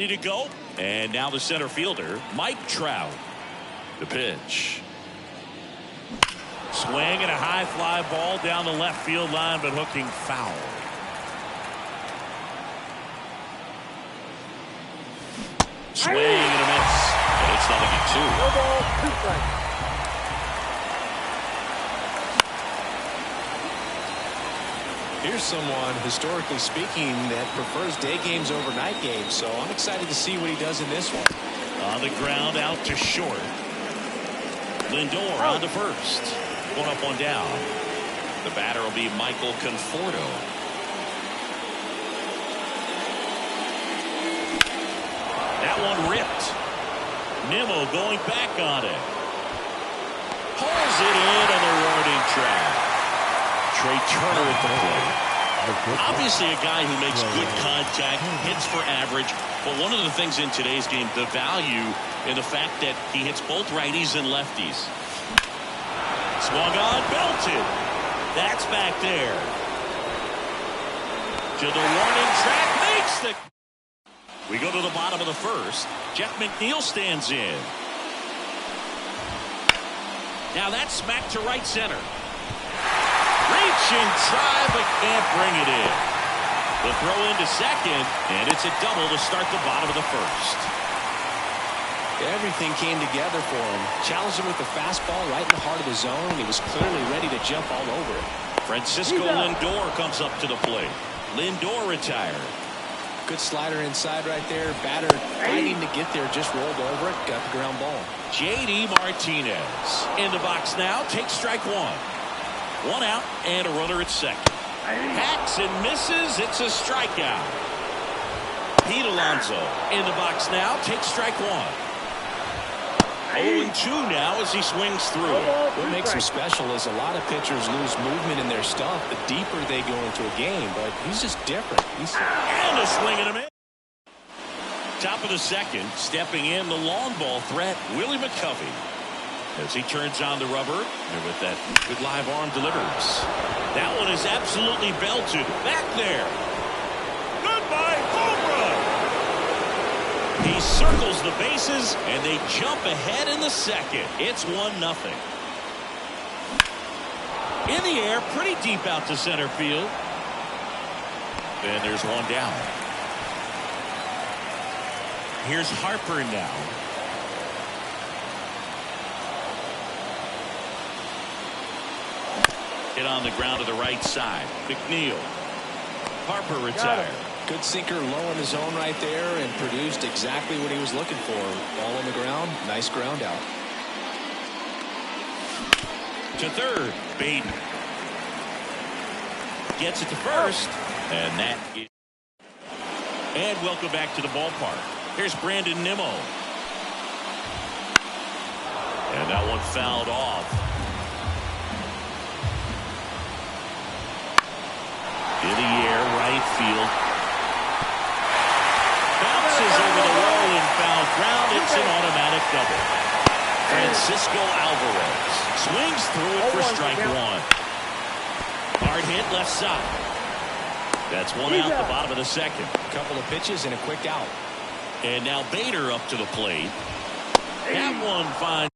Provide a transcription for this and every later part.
Ready to go. And now the center fielder, Mike Trout. The pitch. Swing and a high fly ball down the left field line, but hooking foul. Swing and a miss. And it's 0-2. No ball, 2 strikes. Here's someone, historically speaking, that prefers day games over night games, so I'm excited to see what he does in this one. On the ground, out to short. Lindor on to first. 1 up, 1 down. The batter will be Michael Conforto. That one ripped. Nimmo going back on it. Pulls it in on the warning track. Trey Turner at the plate. Obviously a guy who makes good contact, hits for average, but one of the things in today's game, the value in the fact that he hits both righties and lefties. Swung on, belted. That's back there. To the warning track, makes the... We go to the bottom of the first. Jeff McNeil stands in. Now that's smacked to right center. Reach and try, but can't bring it in. The throw into second, and it's a double to start the bottom of the first. Everything came together for him. Challenged him with the fastball right in the heart of the zone. He was clearly ready to jump all over it. Francisco Lindor comes up to the plate. Lindor retired. Good slider inside right there. Batter fighting to get there, just rolled over it. Got the ground ball. J.D. Martinez in the box now. Takes strike 1. 1 out and a runner at second. Hacks and misses. It's a strikeout. Pete Alonso in the box now. Takes strike 1. 0-2 now as he swings through. What makes him special is a lot of pitchers lose movement in their stuff the deeper they go into a game, but he's just different. And a swing and a miss. Top of the second, stepping in the long ball threat, Willie McCovey. As he turns on the rubber, and with that good live arm delivers. That one is absolutely belted. Back there. Goodbye, home run. He circles the bases, and they jump ahead in the second. It's 1-0. In the air, pretty deep out to center field. And there's 1 down. Here's Harper now. Hit on the ground to the right side. McNeil. Harper retired. Good sinker low in the zone right there and produced exactly what he was looking for. Ball on the ground. Nice ground out. To third. Baden. Gets it to first. And that is... And welcome back to the ballpark. Here's Brandon Nimmo. And that one fouled off. In the air, right field. Bounces over the wall in foul ground. It's an automatic double. Francisco Alvarez swings through it for strike 1. Hard hit left side. That's 1 out the bottom of the second. A couple of pitches and a quick out. And now Bader up to the plate. That one finds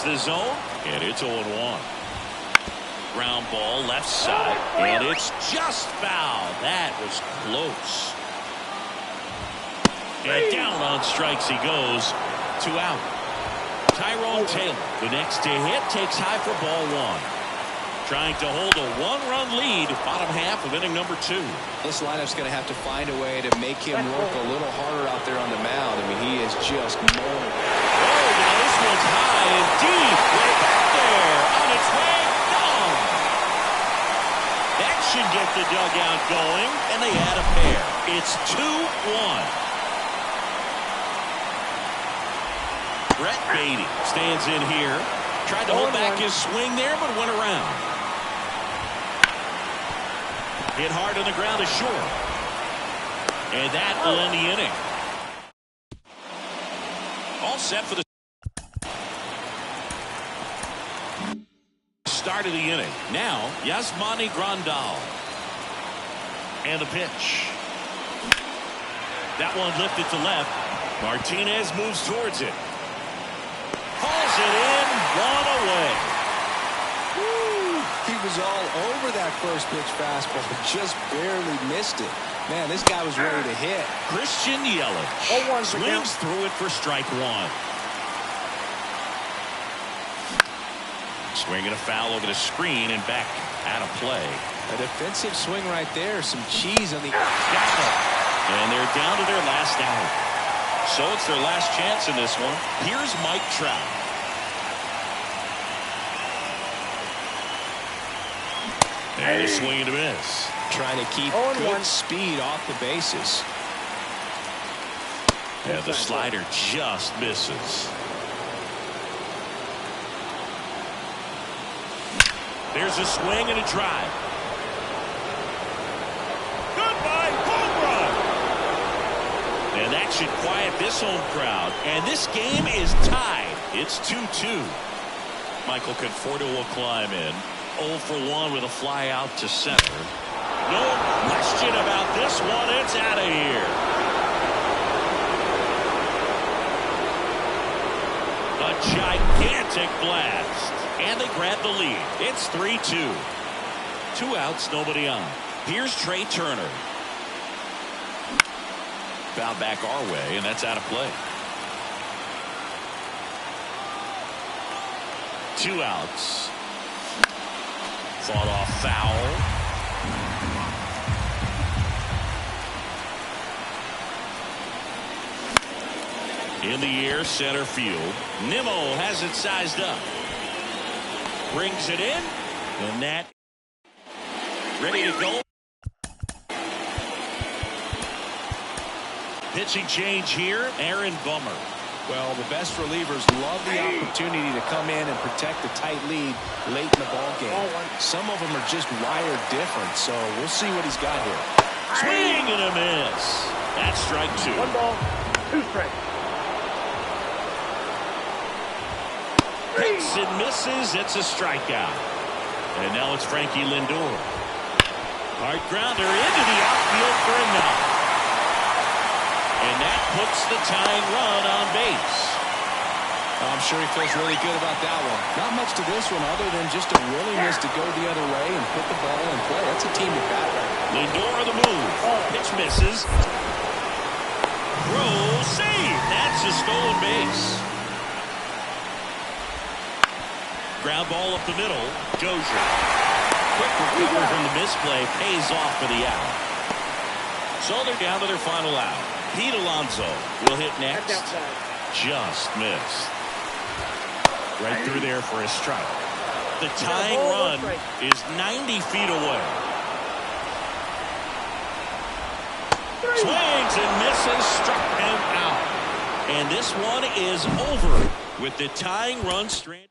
Finds the zone, and it's 0-1. Ground ball left side, and it's just foul. That was close. And down on strikes he goes. 2 out. Tyrone Taylor, the next to hit, takes high for ball 1. Trying to hold a 1-run lead, bottom half of inning number 2. This lineup's going to have to find a way to make him work a little harder out there on the mound. I mean, he is just mowing. Oh, now this one's high and deep. Way back there. On its way, gone. That should get the dugout going, and they add a pair. It's 2-1. Brett Beatty stands in here. Tried to hold back his swing there, but went around. Hit hard on the ground is short. And that will end the inning. All set for the start of the inning. Now, Yasmani Grandal. And the pitch. That one lifted to left. Martinez moves towards it. Hauls it in, 1 away. Woo. He was all over that first pitch fastball, but just barely missed it. Man, this guy was ready to hit. Christian Yelich swings through it for strike 1. Swinging a foul over the screen and back out of play. A defensive swing right there. Some cheese on the and they're down to their last out. So it's their last chance in this one. Here's Mike Trout. And a swing and a miss. Trying to keep good speed off the bases. And the slider just misses. There's a swing and a drive. Goodbye, home run. And that should quiet this home crowd. And this game is tied. It's 2-2. Michael Conforto will climb in. 0 for 1 with a fly out to center. No question about this one. It's out of here. A gigantic blast. And they grab the lead. It's 3-2. 2 outs, nobody on. Here's Trey Turner. Foul back our way, and that's out of play. 2 outs. Fought off foul. In the air, center field. Nimmo has it sized up. Brings it in. And that ready to go. Pitching change here, Aaron Bummer. Well, the best relievers love the opportunity to come in and protect a tight lead late in the ball game. Some of them are just wired different, so we'll see what he's got here. Swing and a miss. That's strike 2. 1 ball, 2 strikes. Hits and misses. It's a strikeout. And now it's Frankie Lindor. Hard grounder into the outfield for a knock. And that puts the tying run on base. I'm sure he feels really good about that one. Not much to this one other than just a willingness to go the other way and put the ball in play. That's a team at bat. Lindor on the move. Pitch misses. Throw save. That's a stolen base. Ground ball up the middle. Dozier. Quick recovery from the misplay. Pays off for the out. So they're down to their final out. Pete Alonso will hit next. Just missed. Right through there for a strike. The tying run is 90 feet away. Swings and misses. Struck him out. And this one is over with the tying run stranded.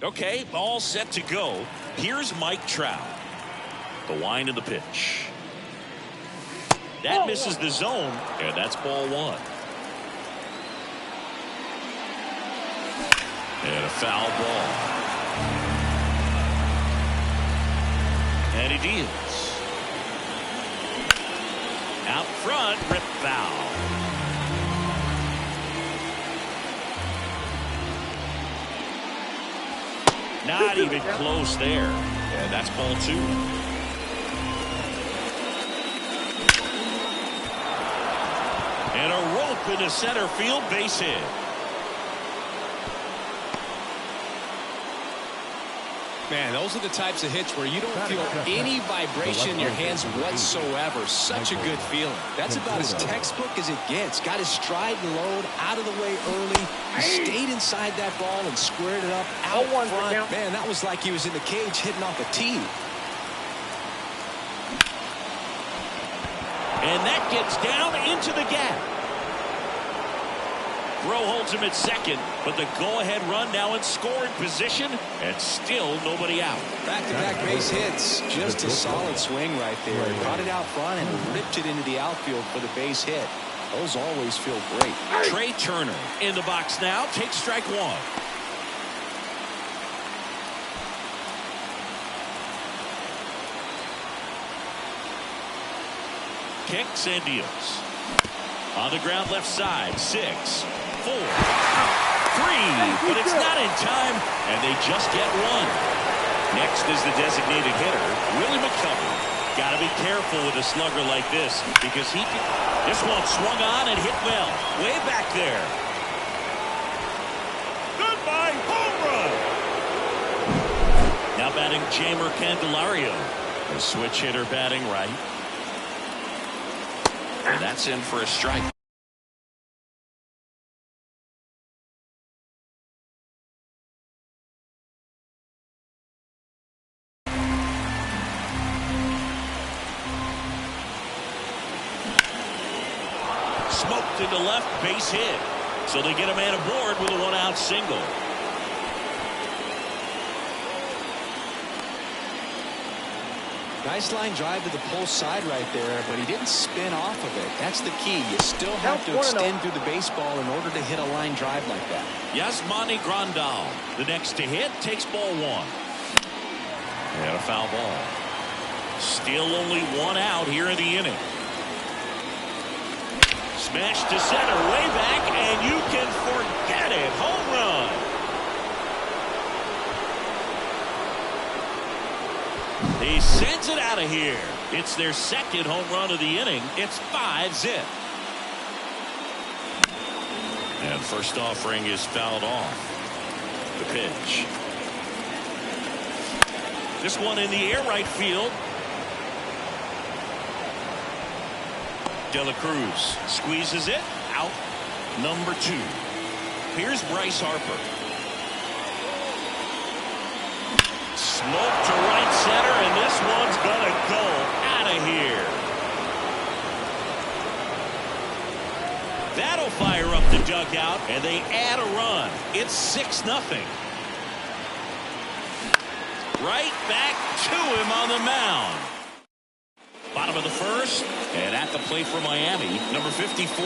Okay, all set to go. Here's Mike Trout. The wind of the pitch. That misses the zone, and that's ball one. And a foul ball. And he deals. Out front, rip foul. Not even close there. And that's ball two. And a rope into center field, base hit. Man, those are the types of hits where you don't feel any vibration in your hands whatsoever. Such a good feeling. That's about as textbook as it gets. Got his stride and load out of the way early. He stayed inside that ball and squared it up out front. Man, that was like he was in the cage hitting off a tee. And that gets down into the gap. Rowe holds him at second, but the go-ahead run now in scoring position, and still nobody out. Back-to-back base hits. Just a solid swing right there. Caught it out front and ripped it into the outfield for the base hit. Those always feel great. Trey Turner in the box now. Takes strike one. Kicks and deals. On the ground left side. 6, 4, 3, but it's not in time, and they just get one. Next is the designated hitter, Willie McCovey. Got to be careful with a slugger like this because this one swung on and hit well, way back there. Goodbye, home run. Now batting Jamer Candelario, a switch hitter batting right, and that's in for a strike. Smoked into left, base hit. So they get a man aboard with a one-out single. Nice line drive to the pull side right there, but he didn't spin off of it. That's the key. You still have to extend through the baseball in order to hit a line drive like that. Yasmani Grandal, the next to hit, takes ball one. And a foul ball. Still only one out here in the inning. Smash to center, way back, and you can forget it. Home run. He sends it out of here. It's their second home run of the inning. It's 5-zip. And first offering is fouled off. The pitch. This one in the air, right field. De La Cruz squeezes it out. Number 2. Here's Bryce Harper. Smoke to right center, and this one's gonna go out of here. That'll fire up the dugout, and they add a run. It's 6-0. Right back to him on the mound. Bottom of the first, and at the plate for Miami, number 54.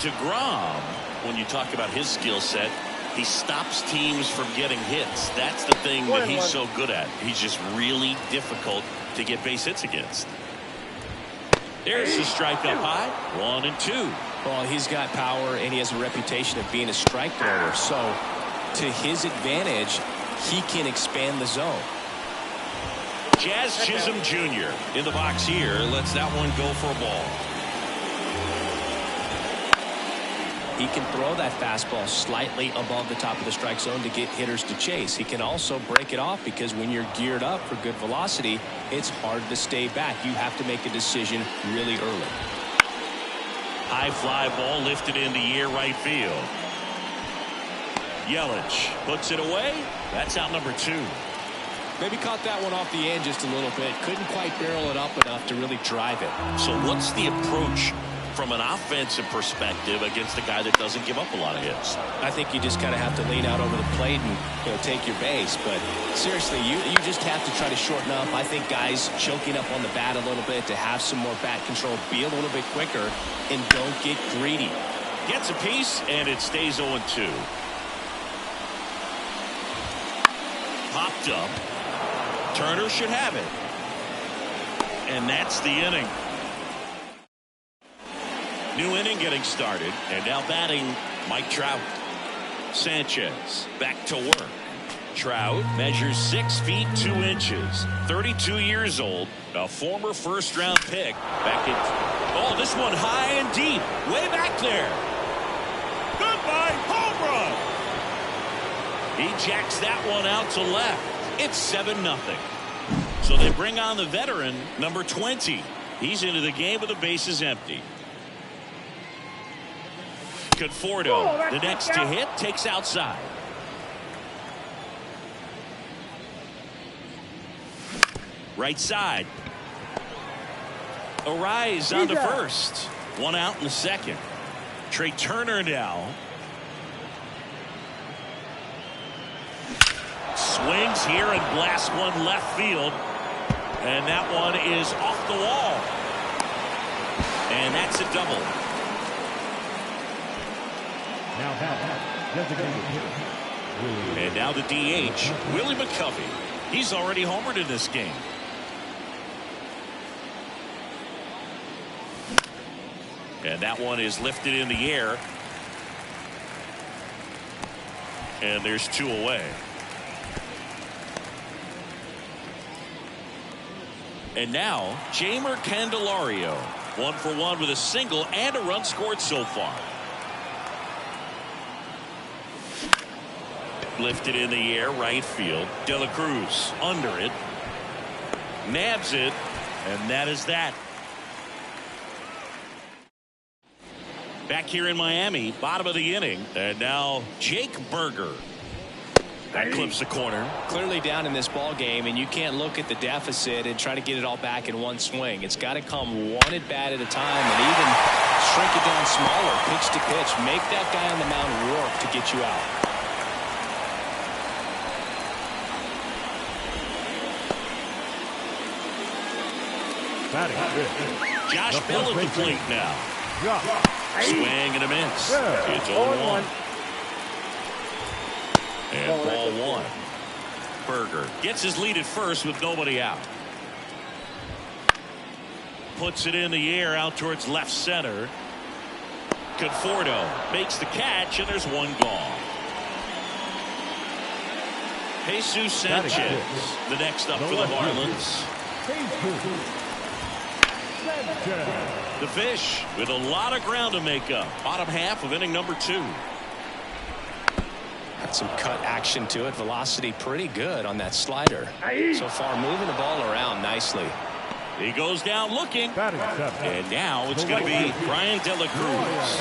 DeGrom, when you talk about his skill set, he stops teams from getting hits. That's the thing that he's so good at. He's just really difficult to get base hits against. There's the strike up high. 1-2. Well, he's got power, and he has a reputation of being a strike thrower. So, to his advantage, he can expand the zone. Jazz Chisholm Jr. in the box here. Lets that one go for a ball. He can throw that fastball slightly above the top of the strike zone to get hitters to chase. He can also break it off because when you're geared up for good velocity, it's hard to stay back. You have to make a decision really early. High fly ball lifted in the air, right field. Yelich puts it away. That's out number 2. Maybe caught that one off the end just a little bit. Couldn't quite barrel it up enough to really drive it. So what's the approach from an offensive perspective against a guy that doesn't give up a lot of hits? I think you just kind of have to lean out over the plate and take your base. But seriously, you just have to try to shorten up. I think guys choking up on the bat a little bit to have some more bat control, be a little bit quicker, and don't get greedy. Gets a piece, and it stays 0-2. Popped up. Turner should have it. And that's the inning. New inning getting started, and now batting Mike Trout. Sanchez back to work. Trout measures 6 feet 2 inches, 32 years old, a former first-round pick. Back in. Oh, this one high and deep, way back there. Goodbye, home run. He jacks that one out to left. It's 7-0. So they bring on the veteran, number 20. He's into the game with the bases empty. Conforto, the next to hit, takes outside. Right side. Arise on to first. One out in the second. Trey Turner now. Swings here and blasts one left field. And that one is off the wall. And that's a double. And now the DH, Willie McCovey. He's already homered in this game. And that one is lifted in the air. And there's 2 away. And now, Jeimer Candelario. 1 for 1 with a single and a run scored so far. Lifted in the air, right field. De La Cruz under it. Nabs it. And that is that. Back here in Miami, bottom of the inning. And now Jake Berger. That clips the corner. Clearly down in this ball game, and you can't look at the deficit and try to get it all back in one swing. It's got to come one at bat at a time, and even shrink it down smaller, pitch to pitch. Make that guy on the mound work to get you out. Josh Bell at the plate now. Swing and a miss. It's 0-1. And ball 1. Roethlisberger gets his lead at first with nobody out. Puts it in the air out towards left center. Conforto makes the catch, and there's one gone. Jesus Sanchez, the next up for the Marlins. The Fish with a lot of ground to make up. Bottom half of inning number 2. Got some cut action to it. Velocity pretty good on that slider. So far moving the ball around nicely. He goes down looking. And now it's going to be Brian De La Cruz.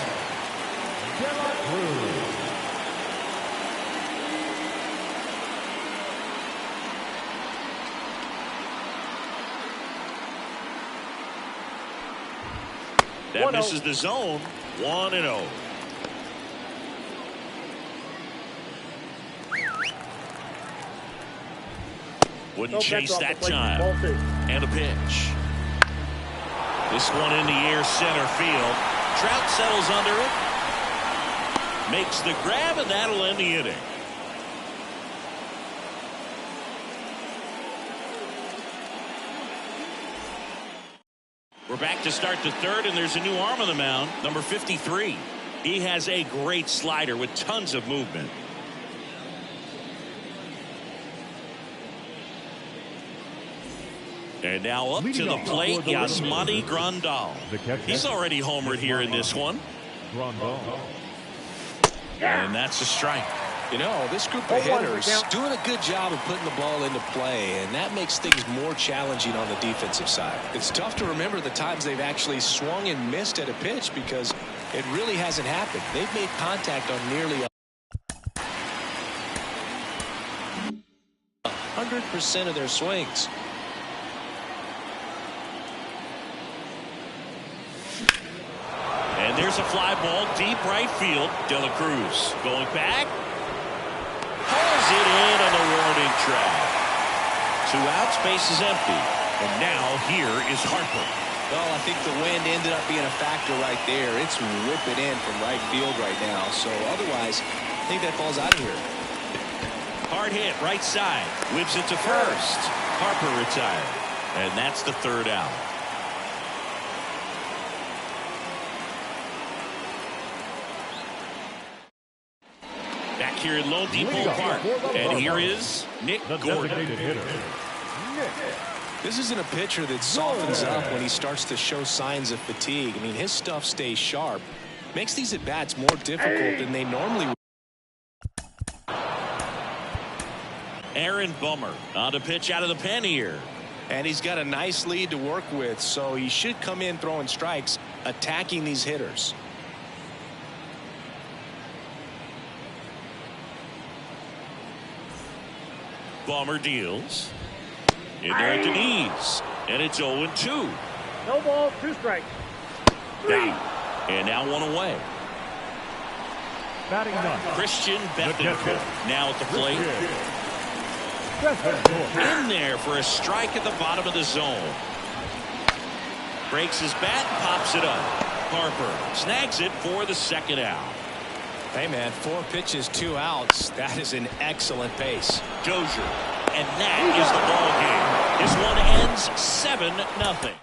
That misses the zone. 1-0. Wouldn't chase that time. And a pitch. This one in the air center field. Trout settles under it. Makes the grab, and that'll end the inning. We're back to start the third, and there's a new arm on the mound, number 53. He has a great slider with tons of movement. And now up to the plate, Yasmani Grandal. He's already homered here in this one. And that's a strike. You know, this group of hitters doing a good job of putting the ball into play, and that makes things more challenging on the defensive side. It's tough to remember the times they've actually swung and missed at a pitch because it really hasn't happened. They've made contact on nearly 100% of their swings. And there's a fly ball deep right field. De La Cruz going back. Pulls it in on the warning track. 2 outs, base is empty. And now here is Harper. Well, I think the wind ended up being a factor right there. It's whipping in from right field right now. So otherwise, I think that ball's out of here. Hard hit right side. Whips it to first. Harper retired. And that's the 3rd out. Back here at Lone Depot Park. And here is Nick Gordon. This isn't a pitcher that softens up when he starts to show signs of fatigue. I mean, his stuff stays sharp. Makes these at-bats more difficult than they normally would. Aaron Bummer on to pitch out of the pen here. And he's got a nice lead to work with, so he should come in throwing strikes, attacking these hitters. Bummer deals. In there at the knees. And it's 0-2. No ball, 2 strikes. 3. And now 1 away. Batting done. Christian Bethencourt now at the plate. In there for a strike at the bottom of the zone. Breaks his bat and pops it up. Harper snags it for the 2nd out. Hey, man, 4 pitches, 2 outs. That is an excellent pace. Dozier. And that is the ball game. This one ends 7-0.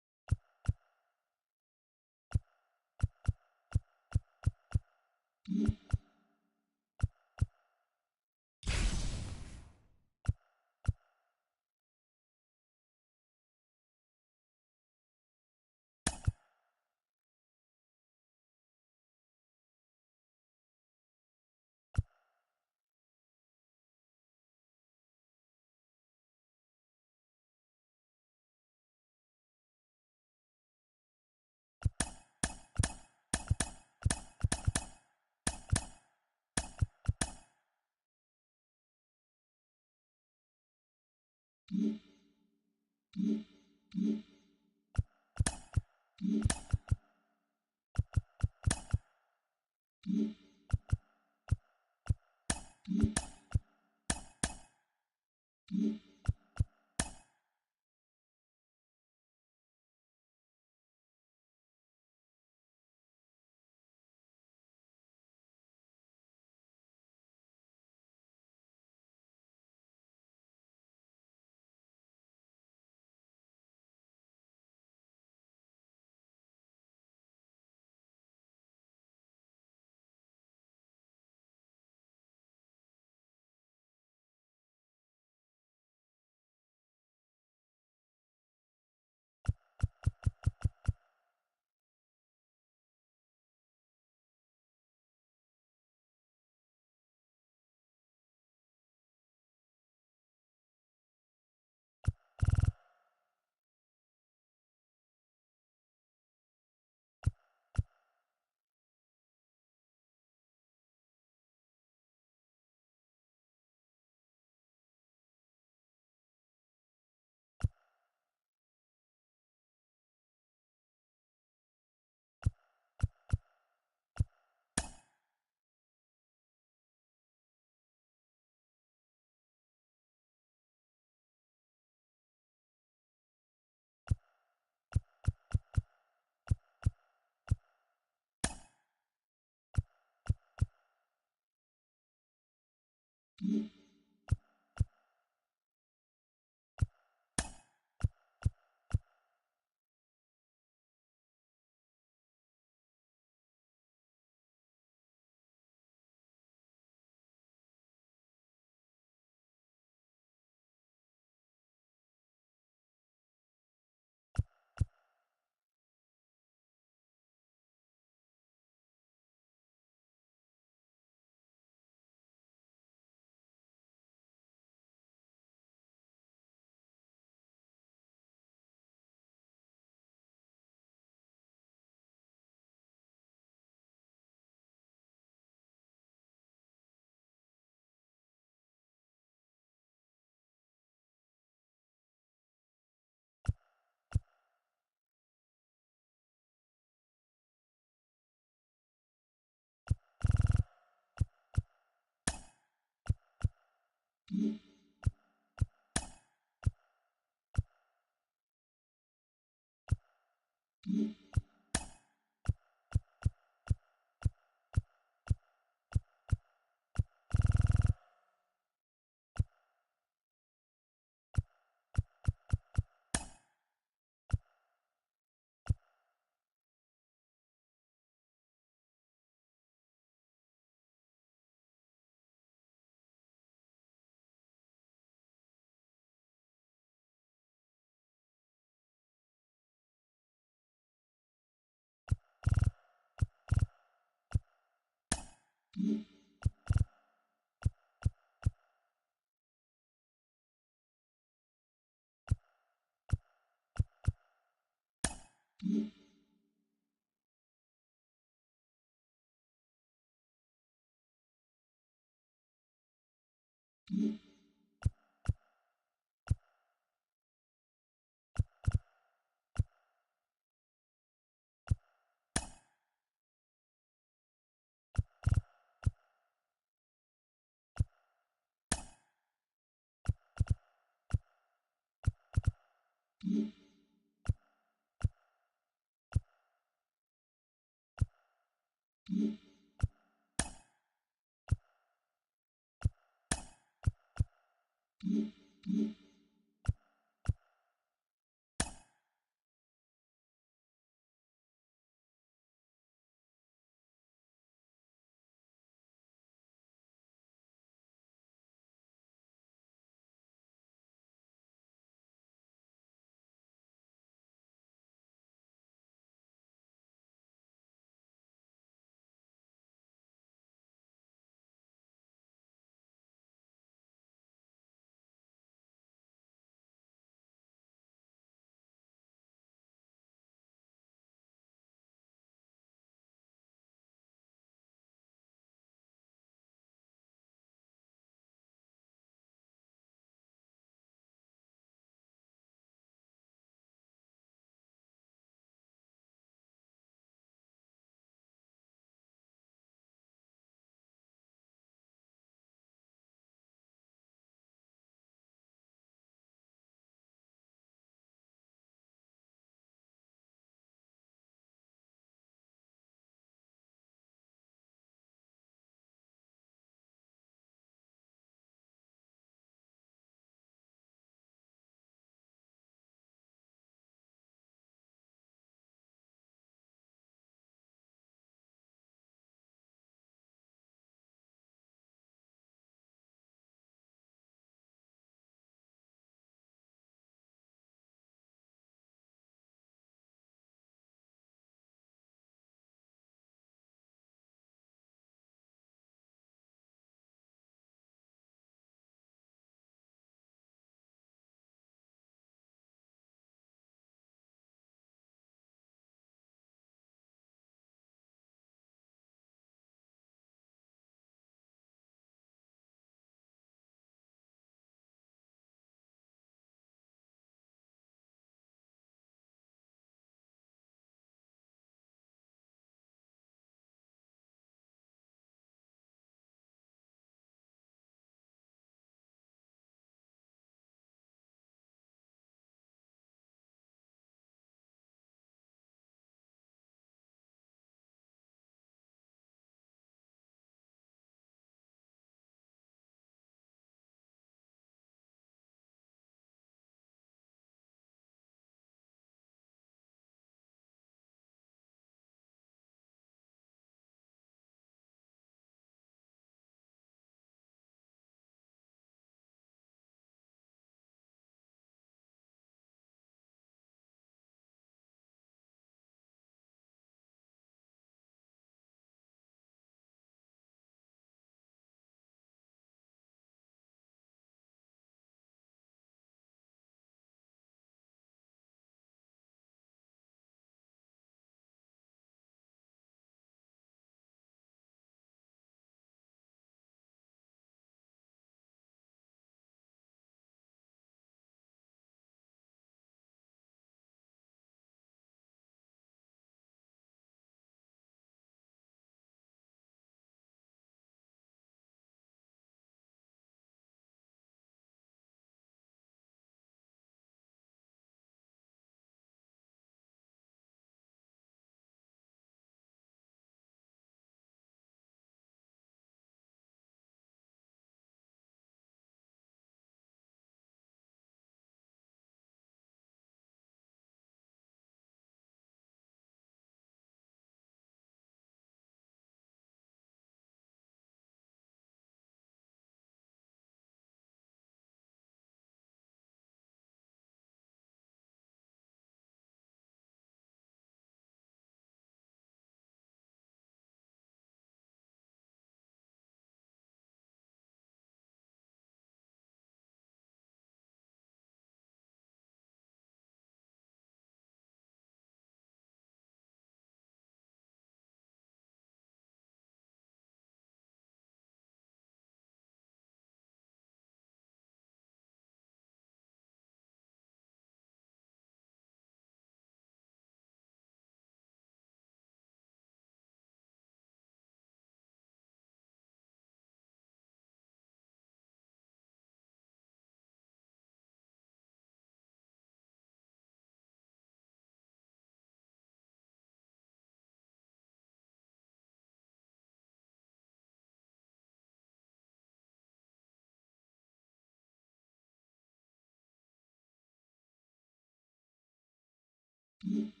you.